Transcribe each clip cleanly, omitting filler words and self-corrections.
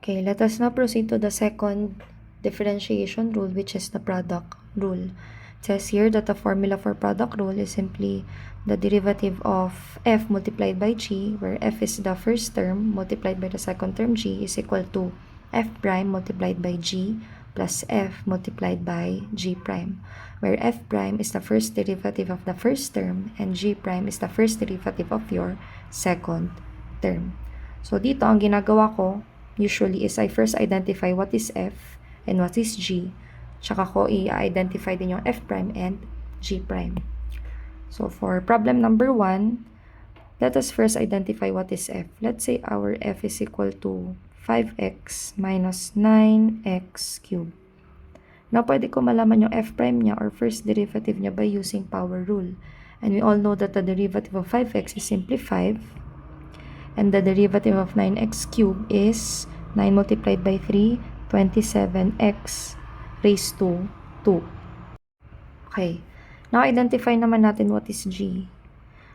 Okay, let us now proceed to the second differentiation rule, which is the product rule. It says here that the formula for product rule is simply the derivative of f multiplied by g, where f is the first term multiplied by the second term g is equal to f prime multiplied by g plus f multiplied by g prime, where f prime is the first derivative of the first term and g prime is the first derivative of your second term. So dito, ang ginagawa ko usually is I first identify what is f and what is g. Tsaka ko i-identify din yung f prime and g prime. So for problem number 1, let us first identify what is f. Let's say our f is equal to 5x minus 9x cubed. Now, pwede ko malaman yung f prime niya or first derivative niya by using power rule. And we all know that the derivative of 5x is simply 5. And the derivative of 9x cubed is 9 multiplied by 3, 27x raised to 2. Okay. Now, identify naman natin what is g.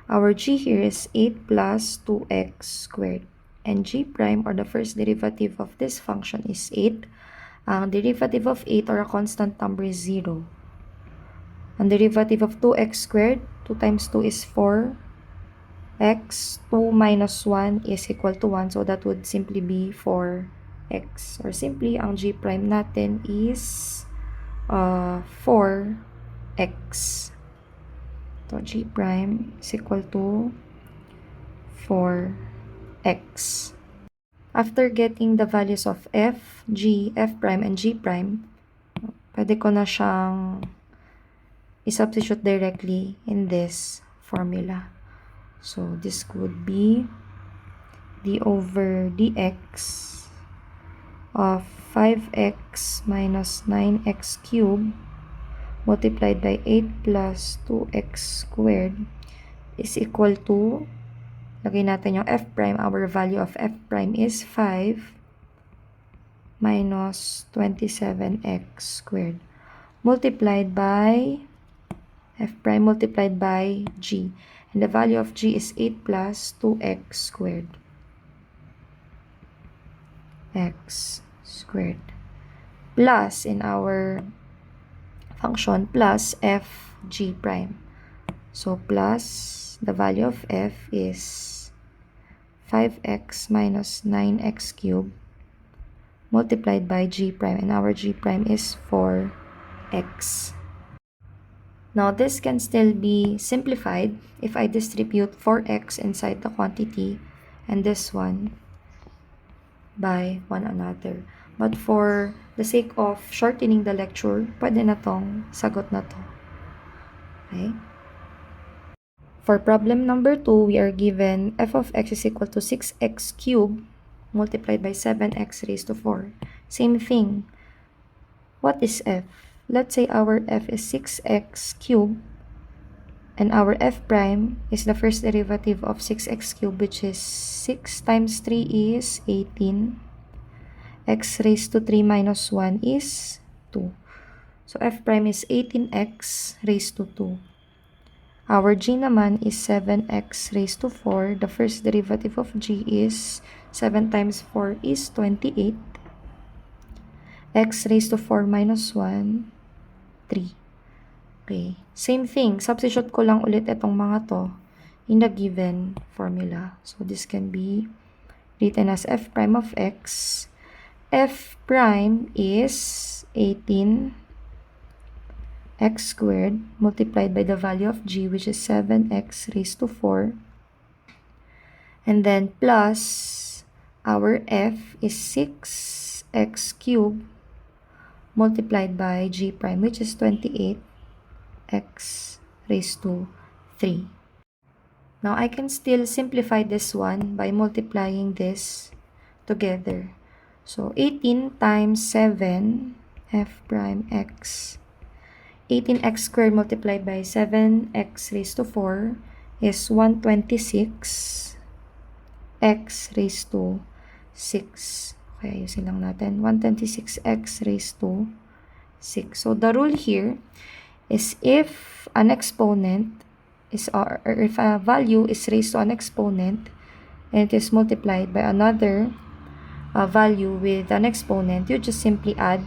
Our g here is 8 plus 2x squared. And g prime, or the first derivative of this function, is 8. Ang derivative of 8 or a constant number is 0. Ang derivative of 2x squared, 2 times 2 is 4. X, 2 minus 1 is equal to 1. So that would simply be 4x. Or simply, ang g prime natin is 4x. So g prime is equal to 4x. After getting the values of f, g, f prime, and g prime, pwede ko na siyang i-substitute directly in this formula. So, this could be d over dx of 5x minus 9x cubed multiplied by 8 plus 2x squared is equal to, lagay natin yung f prime. Our value of f prime is 5 minus 27x squared multiplied by f prime multiplied by g. And the value of g is 8 plus 2x squared. X squared. Plus, in our function, plus f g prime. So, plus, the value of f is 5x minus 9x cubed multiplied by g prime. And our g prime is 4x. Now, this can still be simplified if I distribute 4x inside the quantity and this one by one another. But for the sake of shortening the lecture, pwede na tong sagot na to. Okay? For problem number 2, we are given f of x is equal to 6x cubed multiplied by 7x raised to 4. Same thing. What is f? Let's say our f is 6x cubed and our f prime is the first derivative of 6x cubed, which is 6 times 3 is 18. X raised to 3 minus 1 is 2. So f prime is 18x raised to 2. Our g naman is 7x raised to 4. The first derivative of g is 7 times 4 is 28. X raised to 4 minus 1, 3. Okay. Same thing. Substitute ko lang ulit itong mga to in the given formula. So, this can be written as f prime of x. F prime is 18 x squared multiplied by the value of g, which is 7x raised to 4. And then plus our f is 6x cubed multiplied by g prime, which is 28x raised to 3. Now, I can still simplify this one by multiplying this together. So, 18 times 7 f prime x. 18x squared multiplied by 7x raised to 4 is 126 x raised to 6. Okay, ayusin lang natin. 126x raised to 6. So, the rule here is if an exponent is, or if a value is raised to an exponent and it is multiplied by another value with an exponent, you just simply add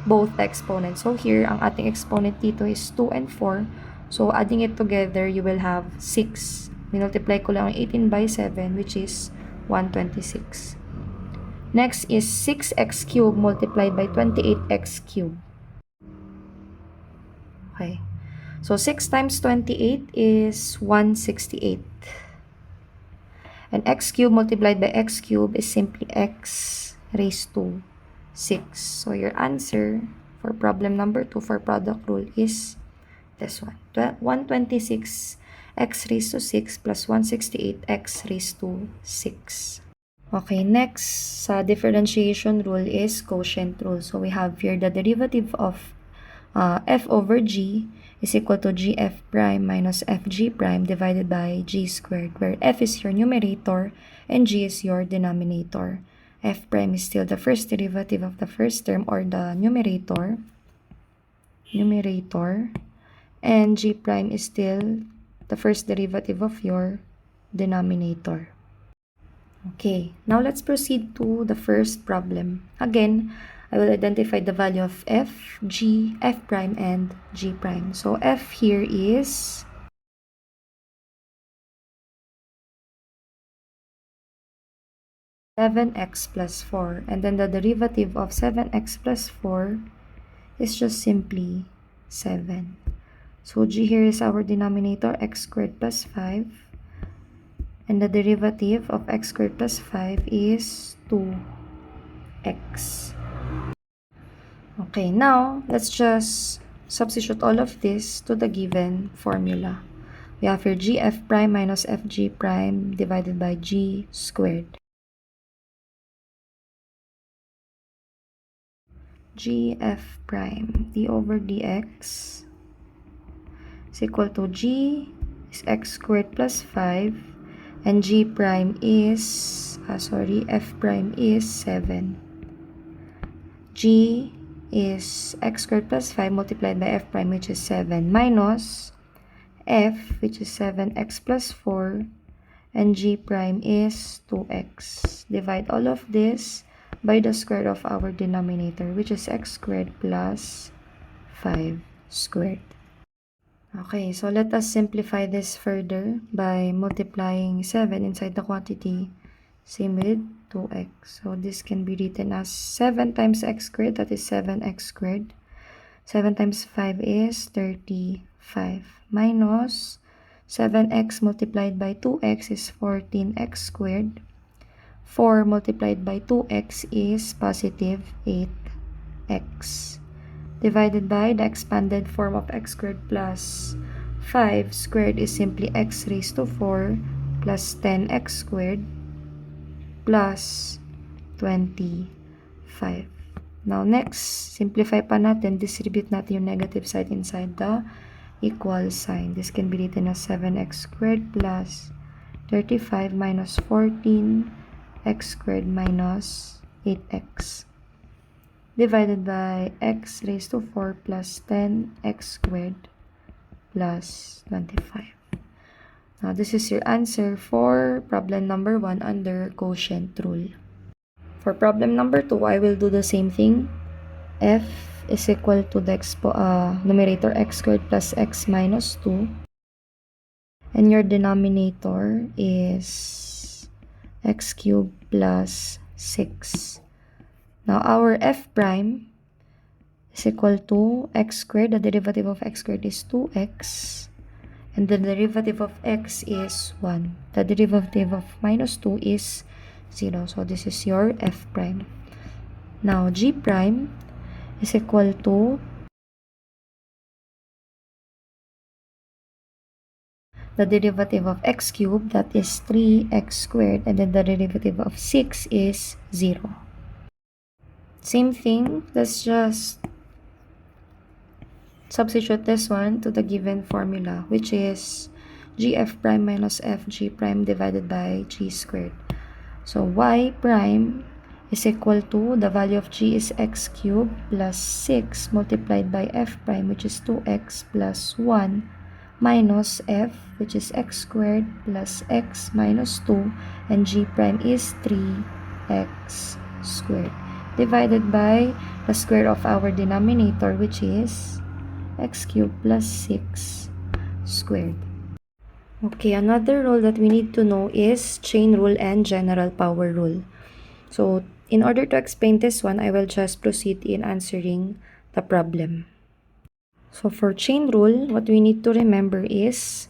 both the exponents. So here, ang ating exponent dito is 2 and 4. So adding it together, you will have 6. Minultiply ko lang ang 18 by 7, which is 126. Next is 6x cubed multiplied by 28x cubed. Okay. So 6 times 28 is 168. And x cubed multiplied by x cubed is simply x raised to 6. So your answer for problem number 2 for product rule is this one. 126 x raised to 6 plus 168 x raised to 6. Okay, next sa differentiation rule is quotient rule. So we have here the derivative of f over g is equal to gf prime minus fg prime divided by g squared, where f is your numerator and g is your denominator. F prime is still the first derivative of the first term, or the numerator, and g prime is still the first derivative of your denominator. Okay, now let's proceed to the first problem. Again, I will identify the value of f, g, f prime, and g prime. So f here is 7x plus 4. And then the derivative of 7x plus 4 is just simply 7. So g here is our denominator, x squared plus 5. And the derivative of x squared plus 5 is 2x. Okay, now let's just substitute all of this to the given formula. We have here gf prime minus fg prime divided by g squared. Gf prime d over dx is equal to g is x squared plus 5, and g prime is f prime is 7. G is x squared plus 5 multiplied by f prime, which is 7, minus f, which is 7x plus 4, and g prime is 2x. Divide all of this by the square of our denominator, which is x squared plus 5 squared. Okay, so let us simplify this further by multiplying 7 inside the quantity, same with 2x. So this can be written as 7 times x squared, that is 7x squared. 7 times 5 is 35, minus 7x multiplied by 2x is 14x squared. 4 multiplied by 2x is positive 8x. Divided by the expanded form of x squared plus 5 squared is simply x raised to 4 plus 10x squared plus 25. Now next, simplify pa natin, distribute natin yung negative side inside the equal sign. This can be written as 7x squared plus 35 minus 14x squared minus 8x. Divided by x raised to 4 plus 10x squared plus 25. Now, this is your answer for problem number 1 under quotient rule. For problem number 2, I will do the same thing. F is equal to the numerator x squared plus x minus 2. And your denominator is x cubed plus 6. Now, our f prime is equal to x squared. The derivative of x squared is 2x. And the derivative of x is 1. The derivative of minus 2 is 0. So, this is your f prime. Now, g prime is equal to the derivative of x cubed, that is 3x squared. And then the derivative of 6 is 0. Same thing, let's just substitute this one to the given formula, which is gf prime minus fg prime divided by g squared. So y prime is equal to, the value of g is x cubed plus 6 multiplied by f prime, which is 2x plus 1, minus f, which is x squared plus x minus 2, and g prime is 3x squared divided by the square of our denominator, which is x cubed plus 6 squared. Okay, another rule that we need to know is chain rule and general power rule. So, in order to explain this one, I will just proceed in answering the problem. So, for chain rule, what we need to remember is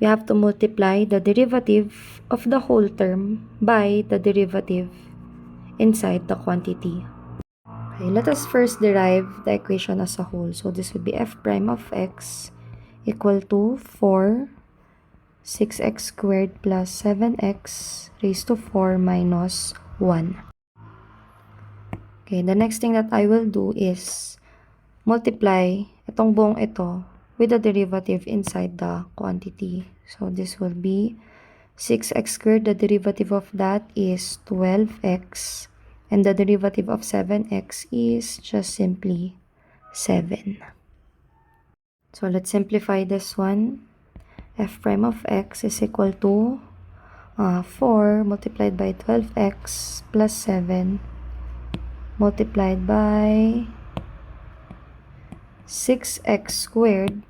we have to multiply the derivative of the whole term by the derivative inside the quantity. Okay, let us first derive the equation as a whole. So, this would be f prime of x equal to 4 6x squared plus 7x raised to 4 minus 1. Okay, the next thing that I will do is multiply itong buong ito with the derivative inside the quantity. So, this will be 6x squared. The derivative of that is 12x. And the derivative of 7x is just simply 7. So, let's simplify this one. F prime of x is equal to 4 multiplied by 12x plus 7 multiplied by 6x squared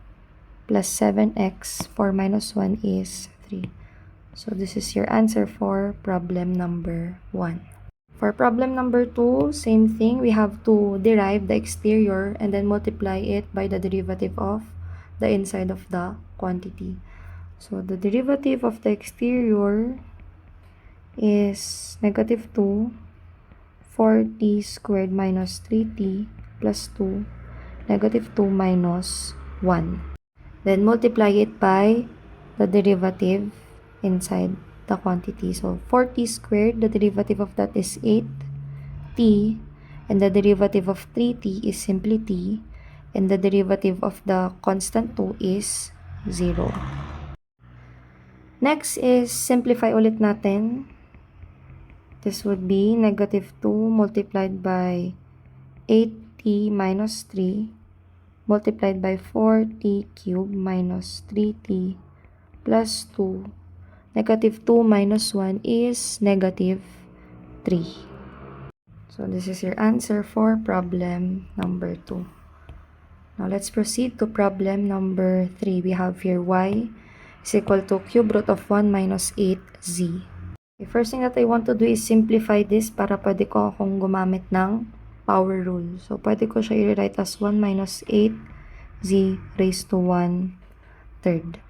plus 7x. 4 minus 1 is 3. So this is your answer for problem number 1. For problem number 2, same thing. We have to derive the exterior and then multiply it by the derivative of the inside of the quantity. So the derivative of the exterior is negative 2, 4t squared minus 3t plus 2, negative 2 minus 1. Then multiply it by the derivative inside the quantity. So 4t squared, the derivative of that is 8t, and the derivative of 3t is simply t, and the derivative of the constant 2 is 0. Next is simplify ulit natin. This would be negative 2 multiplied by 8t minus 3 multiplied by 4t cubed minus 3t plus 2. Negative 2 minus 1 is negative 3. So this is your answer for problem number 2. Now let's proceed to problem number 3. We have here y is equal to cube root of 1 minus 8z. The first thing that I want to do is simplify this para pwede ko akong gumamit ng power rule. So, pwede ko siya i-write as 1 minus 8z raised to 1/3.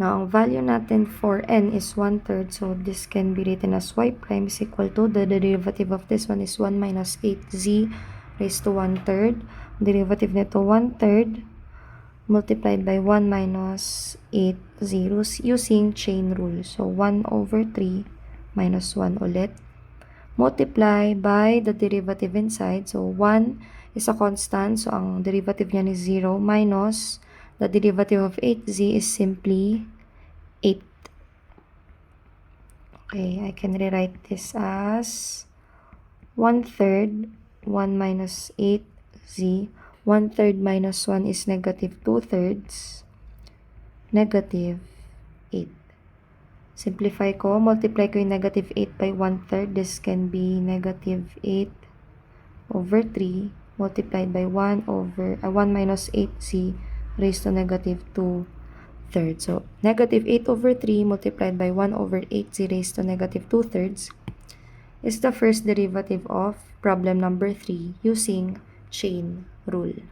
Now, ang value natin for n is 1/3. So, this can be written as y prime is equal to, the derivative of this one is 1 minus 8z raised to 1/3. Derivative nito 1/3 multiplied by 1 minus 8 zeros using chain rule. So, 1 over 3 minus 1 ulit. Multiply by the derivative inside. So, 1 is a constant. So, ang derivative niya is 0 minus the derivative of 8z is simply 8. Okay, I can rewrite this as 1/3, 1 minus 8z. 1/3 minus 1 is negative 2/3, negative 8. Simplify ko, multiply ko yung negative 8 by 1/3. This can be negative 8 over 3 multiplied by 1 minus 8z raised to negative 2/3. So, negative 8 over 3 multiplied by 1 over 8z raised to negative 2/3 is the first derivative of problem number 3 using chain rule.